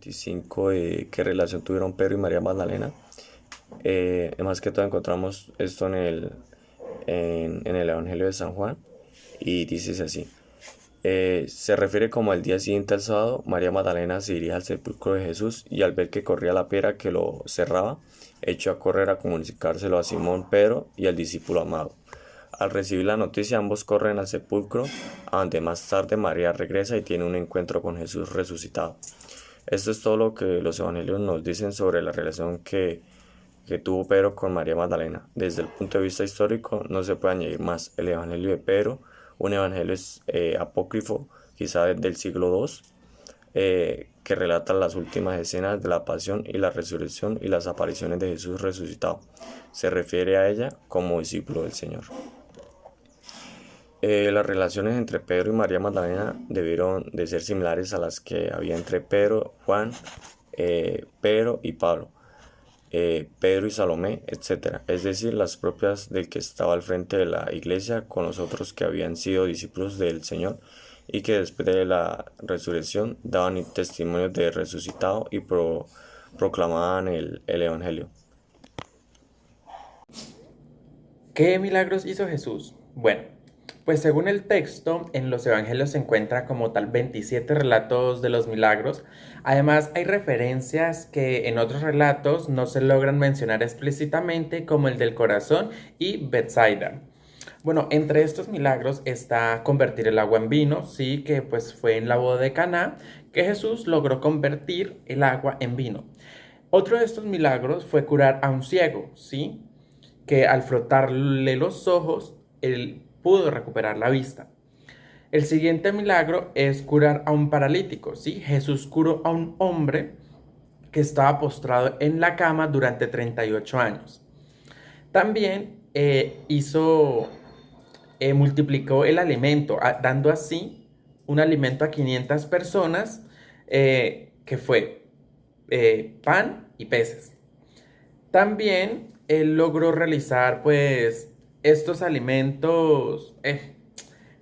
25 de qué relación tuvieron Pedro y María Magdalena. Más que todo encontramos esto en el Evangelio de San Juan y dice así. Se refiere como al día siguiente al sábado, María Magdalena se dirige al sepulcro de Jesús y al ver que corría la piedra que lo cerraba, echó a correr a comunicárselo a Simón Pedro y al discípulo amado. Al recibir la noticia, ambos corren al sepulcro, a donde más tarde María regresa y tiene un encuentro con Jesús resucitado. Esto es todo lo que los evangelios nos dicen sobre la relación que tuvo Pedro con María Magdalena. Desde el punto de vista histórico no se puede añadir más. El Evangelio de Pedro, un evangelio apócrifo, quizá del siglo II, que relata las últimas escenas de la pasión y la resurrección y las apariciones de Jesús resucitado. Se refiere a ella como discípulo del Señor. Las relaciones entre Pedro y María Magdalena debieron de ser similares a las que había entre Pedro, Juan, Pedro y Pablo. Pedro y Salomé, etc. Es decir, las propias del que estaba al frente de la iglesia con los otros que habían sido discípulos del Señor y que después de la resurrección daban testimonios de resucitado y proclamaban el Evangelio. ¿Qué milagros hizo Jesús? Bueno, pues según el texto, en los evangelios se encuentra como tal 27 relatos de los milagros. Además, hay referencias que en otros relatos no se logran mencionar explícitamente, como el del corazón y Bethsaida. Bueno, entre estos milagros está convertir el agua en vino, sí, que pues fue en la boda de Caná que Jesús logró convertir el agua en vino. Otro de estos milagros fue curar a un ciego, sí, que al frotarle los ojos, él pudo recuperar la vista. El siguiente milagro es curar a un paralítico, ¿sí? Jesús curó a un hombre que estaba postrado en la cama durante 38 años. También multiplicó el alimento, dando así un alimento a 500 personas, que fue pan y peces. También él logró realizar pues estos alimentos.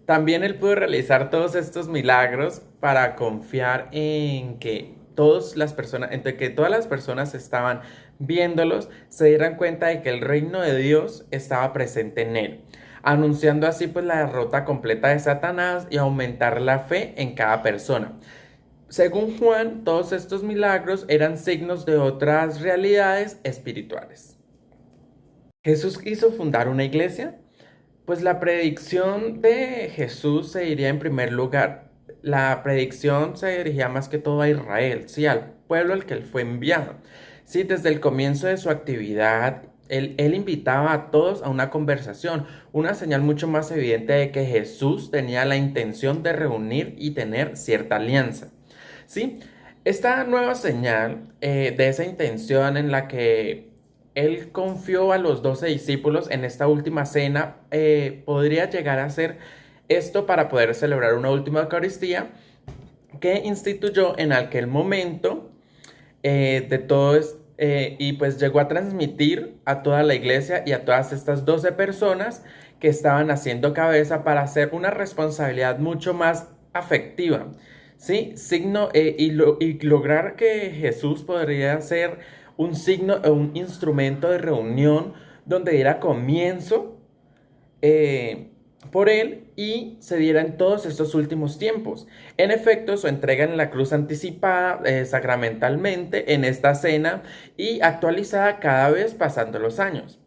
También él pudo realizar todos estos milagros para confiar en que entre que todas las personas estaban viéndolos, se dieran cuenta de que el reino de Dios estaba presente en él, anunciando así pues la derrota completa de Satanás y aumentar la fe en cada persona. Según Juan, todos estos milagros eran signos de otras realidades espirituales. Jesús quiso fundar una iglesia. Pues la predicción de Jesús se diría en primer lugar, la predicción se dirigía más que todo a Israel, sí, al pueblo al que él fue enviado. Sí, desde el comienzo de su actividad, él invitaba a todos a una conversación, una señal mucho más evidente de que Jesús tenía la intención de reunir y tener cierta alianza. Sí, esta nueva señal de esa intención en la que él confió a los 12 discípulos en esta última cena, podría llegar a ser esto para poder celebrar una última Eucaristía que instituyó en aquel momento y pues llegó a transmitir a toda la iglesia y a todas estas 12 personas que estaban haciendo cabeza para hacer una responsabilidad mucho más afectiva, ¿sí? Y lograr que Jesús podría ser un signo o un instrumento de reunión donde diera comienzo eh, por él y se diera en todos estos últimos tiempos. En efecto, su entrega en la cruz anticipada sacramentalmente en esta cena y actualizada cada vez pasando los años.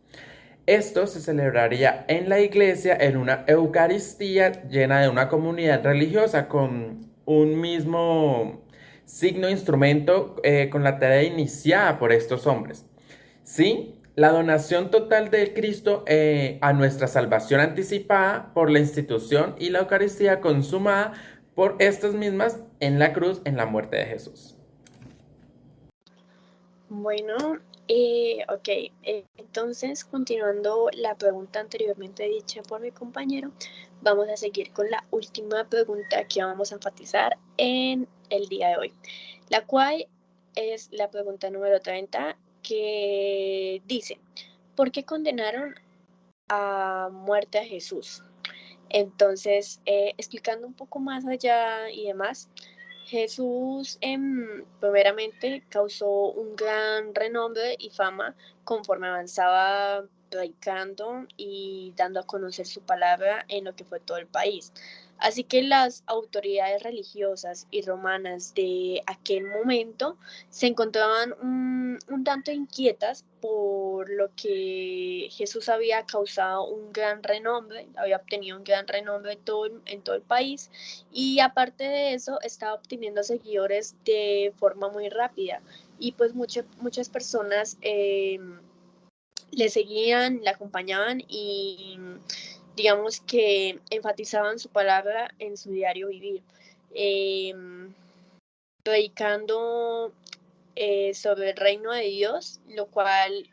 Esto se celebraría en la iglesia en una Eucaristía llena de una comunidad religiosa con un mismo signo instrumento, con la tarea iniciada por estos hombres. Sí, la donación total de Cristo a nuestra salvación anticipada por la institución y la Eucaristía consumada por estas mismas en la cruz en la muerte de Jesús. Bueno, ok, entonces continuando la pregunta anteriormente dicha por mi compañero, vamos a seguir con la última pregunta que vamos a enfatizar en el día de hoy, la cual es la pregunta número 30 que dice, ¿por qué condenaron a muerte a Jesús? Entonces, explicando un poco más allá y demás, Jesús primeramente causó un gran renombre y fama conforme avanzaba predicando y dando a conocer su palabra en lo que fue todo el país. Así que las autoridades religiosas y romanas de aquel momento se encontraban un tanto inquietas por lo que Jesús había causado un gran renombre, había obtenido un gran renombre en todo el país, y aparte de eso estaba obteniendo seguidores de forma muy rápida, y pues muchas personas le seguían, le acompañaban y digamos que enfatizaban su palabra en su diario vivir, eh, predicando sobre el reino de Dios, lo cual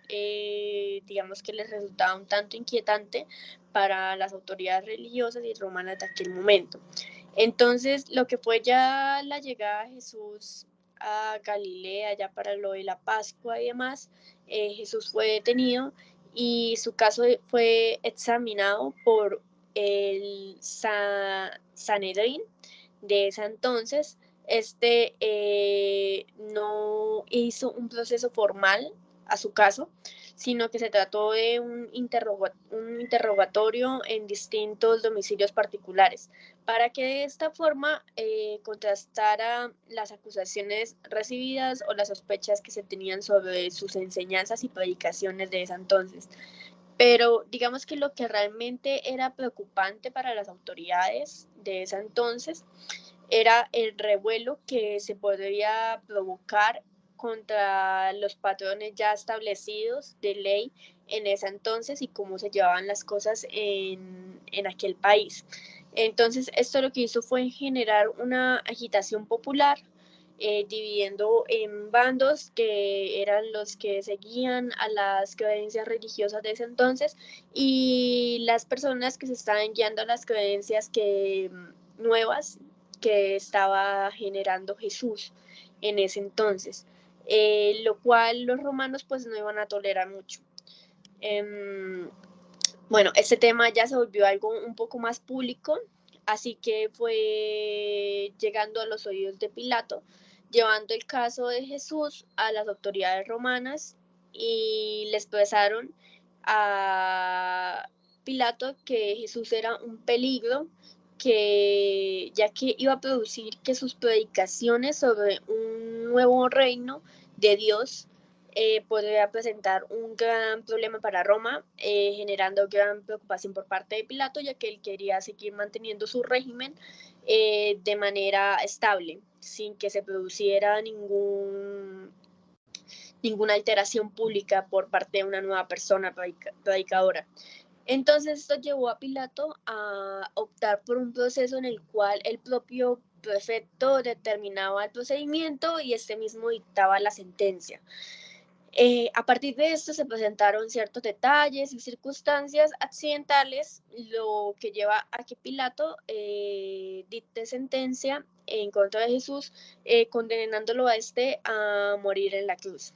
digamos que les resultaba un tanto inquietante para las autoridades religiosas y romanas de aquel momento. Entonces, lo que fue ya la llegada de Jesús a Galilea, ya para lo de la Pascua y demás, Jesús fue detenido y su caso fue examinado por el Sanedrín de ese entonces. No hizo un proceso formal a su caso, sino que se trató de un interrogatorio en distintos domicilios particulares, para que de esta forma contrastara las acusaciones recibidas o las sospechas que se tenían sobre sus enseñanzas y predicaciones de ese entonces. Pero digamos que lo que realmente era preocupante para las autoridades de ese entonces era el revuelo que se podría provocar contra los patrones ya establecidos de ley en ese entonces y cómo se llevaban las cosas en aquel país. Entonces, esto lo que hizo fue generar una agitación popular, dividiendo en bandos que eran los que seguían a las creencias religiosas de ese entonces y las personas que se estaban guiando a las creencias nuevas que estaba generando Jesús en ese entonces, lo cual los romanos pues no iban a tolerar mucho. Bueno, este tema ya se volvió algo un poco más público, así que fue llegando a los oídos de Pilato, llevando el caso de Jesús a las autoridades romanas y le expresaron a Pilato que Jesús era un peligro, que ya que iba a producir que sus predicaciones sobre un nuevo reino de Dios podría presentar un gran problema para Roma, generando gran preocupación por parte de Pilato, ya que él quería seguir manteniendo su régimen de manera estable, sin que se produciera ninguna alteración pública por parte de una nueva persona predicadora. Entonces esto llevó a Pilato a optar por un proceso en el cual el propio prefecto determinaba el procedimiento y este mismo dictaba la sentencia. A partir de esto se presentaron ciertos detalles y circunstancias accidentales, lo que lleva a que Pilato dicte sentencia en contra de Jesús, condenándolo a morir en la cruz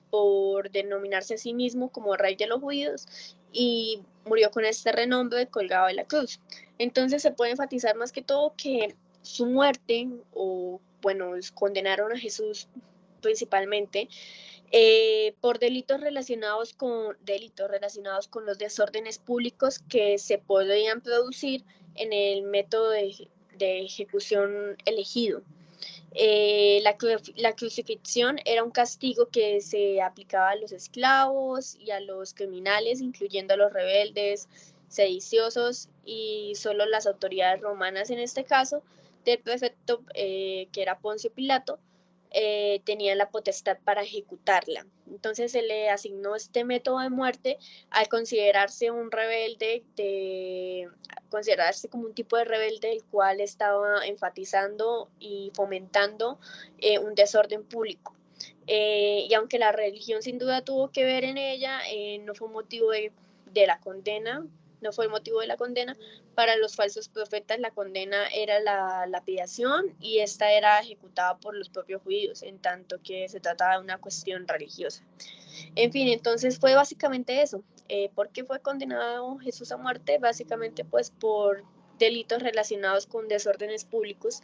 por denominarse a sí mismo como rey de los judíos, y murió con este renombre colgado de la cruz. Entonces se puede enfatizar más que todo que su muerte, o bueno, condenaron a Jesús principalmente por delitos relacionados con los desórdenes públicos que se podrían producir en el método de ejecución elegido. La crucifixión era un castigo que se aplicaba a los esclavos y a los criminales, incluyendo a los rebeldes, sediciosos, y solo las autoridades romanas, en este caso del prefecto, que era Poncio Pilato, tenían la potestad para ejecutarla. Entonces se le asignó este método de muerte al considerarse un rebelde, considerarse como un tipo de rebelde el cual estaba enfatizando y fomentando un desorden público. Y aunque la religión sin duda tuvo que ver en ella, no fue motivo de la condena, no fue el motivo de la condena. Para los falsos profetas la condena era la lapidación, y esta era ejecutada por los propios judíos, en tanto que se trataba de una cuestión religiosa. En fin, entonces fue básicamente eso. ¿Por qué fue condenado Jesús a muerte? Básicamente pues por delitos relacionados con desórdenes públicos,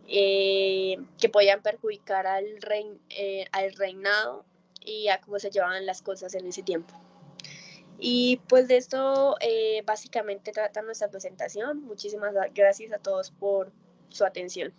que podían perjudicar al reinado y a cómo se llevaban las cosas en ese tiempo. Y pues de esto básicamente trata nuestra presentación. Muchísimas gracias a todos por su atención.